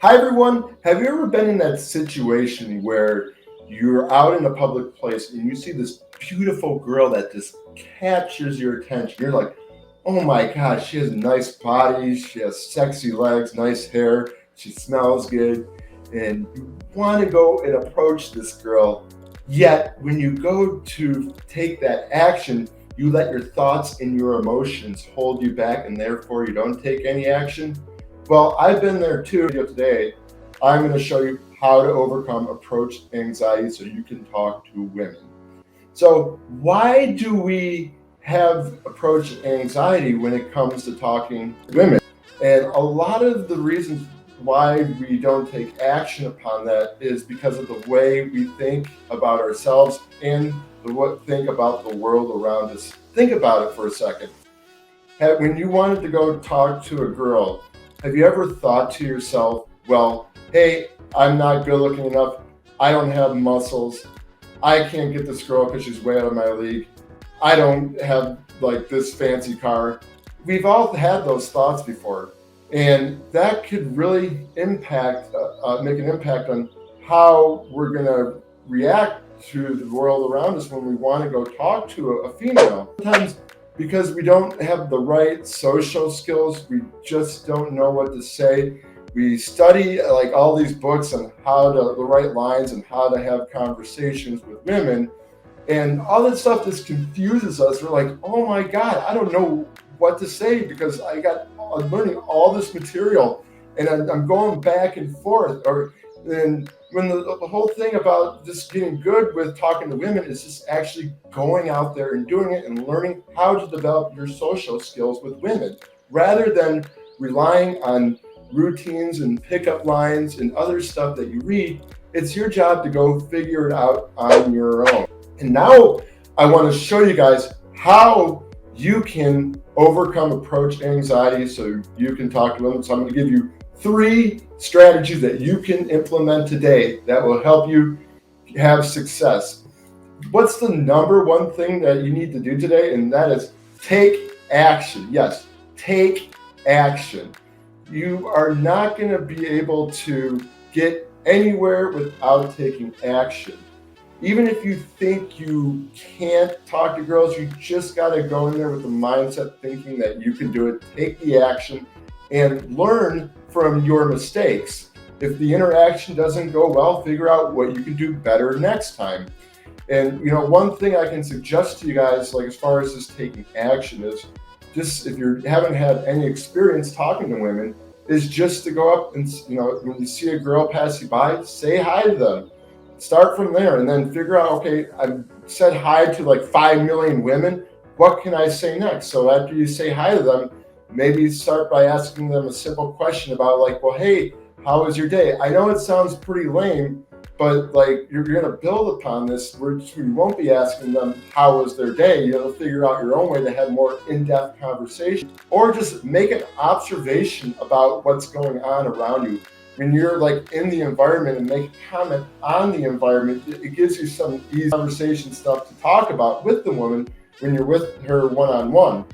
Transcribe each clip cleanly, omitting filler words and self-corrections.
Hi, everyone. Have you ever been in that situation where you're out in a public place and you see this beautiful girl that just captures your attention? You're like, oh my gosh, she has a nice body, she has sexy legs, nice hair, she smells good, and you want to go and approach this girl. Yet, when you go to take that action, you let your thoughts and your emotions hold you back, and therefore you don't take any action. Well, I've been there too. Today, I'm going to show you how to overcome approach anxiety so you can talk to women. So, why do we have approach anxiety when it comes to talking to women? And a lot of the reasons why we don't take action upon that is because of the way we think about ourselves and think about the world around us. Think about it for a second. When you wanted to go talk to a girl, have you ever thought to yourself, well, hey, I'm not good looking enough. I don't have muscles. I can't get this girl because she's way out of my league. I don't have like this fancy car. We've all had those thoughts before. And that could really make an impact on how we're going to react to the world around us when we want to go talk to a female. Sometimes because we don't have the right social skills, we just don't know what to say. We study like all these books on the right lines and how to have conversations with women, and all that stuff just confuses us. We're like, oh my God, I don't know what to say because I'm learning all this material and I'm going back and forth. And when the whole thing about just getting good with talking to women is just actually going out there and doing it and learning how to develop your social skills with women rather than relying on routines and pickup lines and other stuff that you read. It's your job to go figure it out on your own. And now I want to show you guys how you can overcome approach anxiety so you can talk to women. So I'm going to give you 3 strategies that you can implement today that will help you have success. What's the number one thing that you need to do today? And that is take action. Yes, take action. You are not going to be able to get anywhere without taking action. Even if you think you can't talk to girls, you just got to go in there with the mindset thinking that you can do it. Take the action and learn from your mistakes. If the interaction doesn't go well, figure out what you can do better next time. And one thing I can suggest to you guys, like as far as just taking action, is just if you haven't had any experience talking to women, is just to go up and when you see a girl pass you by, say hi to them. Start from there and then figure out, okay, I've said hi to like 5 million women. What can I say next? So after you say hi to them, maybe start by asking them a simple question about like, well, hey, how was your day? I know it sounds pretty lame, but like you're going to build upon this. You won't be asking them how was their day. You'll figure out your own way to have more in-depth conversation, or just make an observation about what's going on around you. When you're like in the environment and make a comment on the environment, it gives you some easy conversation stuff to talk about with the woman when you're with her one-on-one.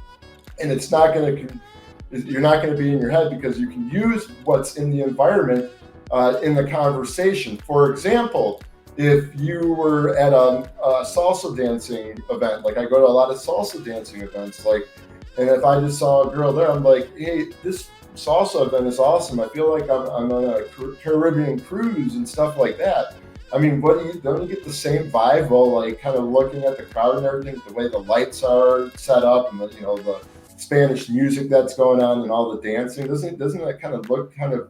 And you're not going to be in your head because you can use what's in the environment in the conversation. For example, if you were at a salsa dancing event, like I go to a lot of salsa dancing events, and if I just saw a girl there, I'm like, hey, this salsa event is awesome. I feel like I'm on a Caribbean cruise and stuff like that. I mean, don't you get the same vibe while like kind of looking at the crowd and everything, the way the lights are set up and the Spanish music that's going on and all the dancing? Doesn't that kind of look kind of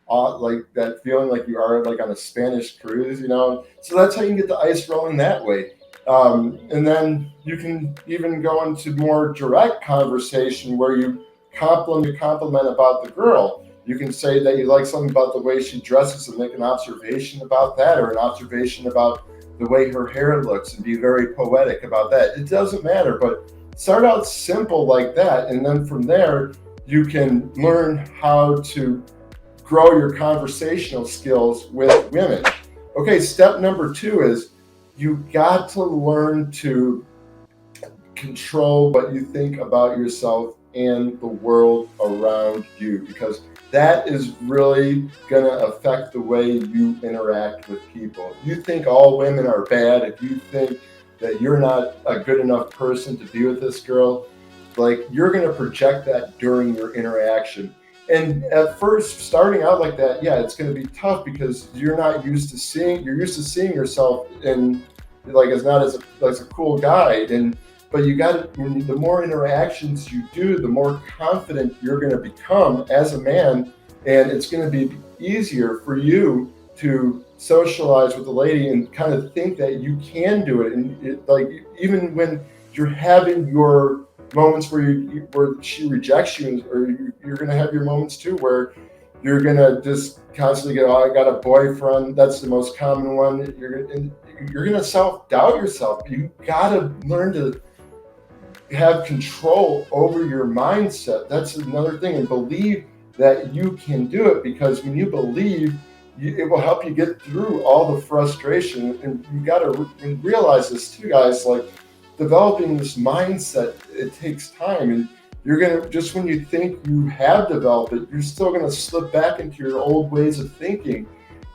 like that feeling like you are like on a Spanish cruise, So that's how you can get the ice rolling that way. And then you can even go into more direct conversation where you compliment about the girl. You can say that you like something about the way she dresses and make an observation about that, or an observation about the way her hair looks and be very poetic about that. It doesn't matter, but start out simple like that. And then from there, you can learn how to grow your conversational skills with women. Okay, step number 2 is you got to learn to control what you think about yourself and the world around you, because that is really going to affect the way you interact with people. If you think all women are bad, if you think that you're not a good enough person to be with this girl, like you're going to project that during your interaction. And at first, starting out like that, yeah, it's going to be tough because you're used to seeing yourself in like as not as a cool guy. And but you got the more interactions you do, the more confident you're going to become as a man, and it's going to be easier for you to socialize with a lady and kind of think that you can do it. And like even when you're having your moments where she rejects you, or you're going to have your moments too where you're going to just constantly go, oh, I got a boyfriend. That's the most common one. You're going to self-doubt yourself. You got to learn to have control over your mindset. That's another thing. And believe that you can do it, because when you believe, it will help you get through all the frustration. And you got to realize this too, guys, like developing this mindset, it takes time. And you're going to, just when you think you have developed it, you're still going to slip back into your old ways of thinking.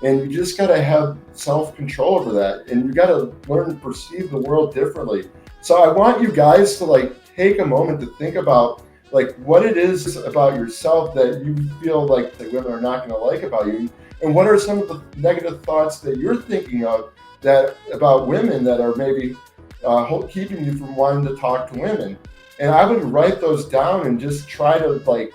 And you just got to have self-control over that. And you got to learn to perceive the world differently. So I want you guys to like take a moment to think about like what it is about yourself that you feel like the women are not going to like about you, and what are some of the negative thoughts that you're thinking of that about women that are maybe keeping you from wanting to talk to women. And I would write those down and just try to like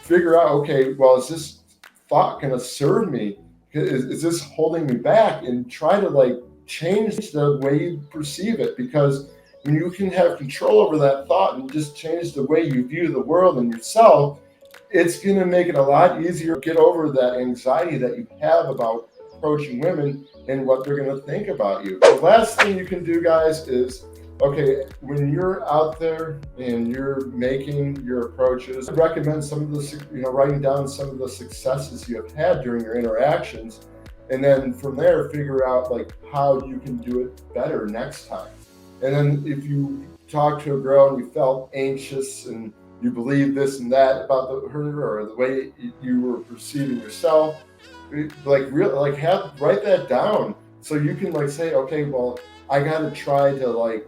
figure out, okay, well, is this thought going to serve me? Is this holding me back? And try to like change the way you perceive it, because when you can have control over that thought and just change the way you view the world and yourself, it's going to make it a lot easier to get over that anxiety that you have about approaching women and what they're going to think about you. The last thing you can do, guys, is, okay, when you're out there and you're making your approaches, I recommend some of the, writing down some of the successes you have had during your interactions. And then from there, figure out like how you can do it better next time. And then if you talk to a girl and you felt anxious and you believe this and that about her or the way you were perceiving yourself, write that down so you can like say, okay, well, I got to try to like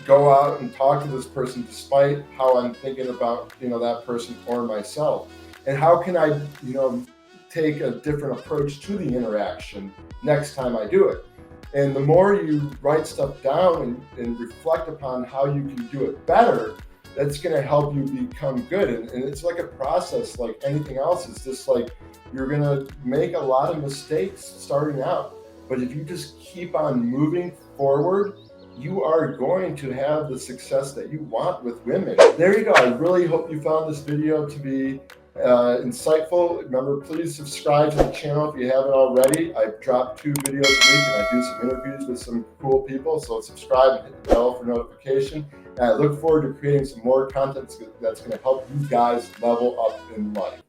go out and talk to this person despite how I'm thinking about, that person or myself. And how can I, take a different approach to the interaction next time I do it? And the more you write stuff down and reflect upon how you can do it better, that's going to help you become good. And it's like a process like anything else. It's just like you're going to make a lot of mistakes starting out. But if you just keep on moving forward, you are going to have the success that you want with women. There you go. I really hope you found this video to be insightful. Remember, please subscribe to the channel if you haven't already. I drop 2 videos a week and I do some interviews with some cool people. So subscribe and hit the bell for notification. And I look forward to creating some more content that's going to help you guys level up in life.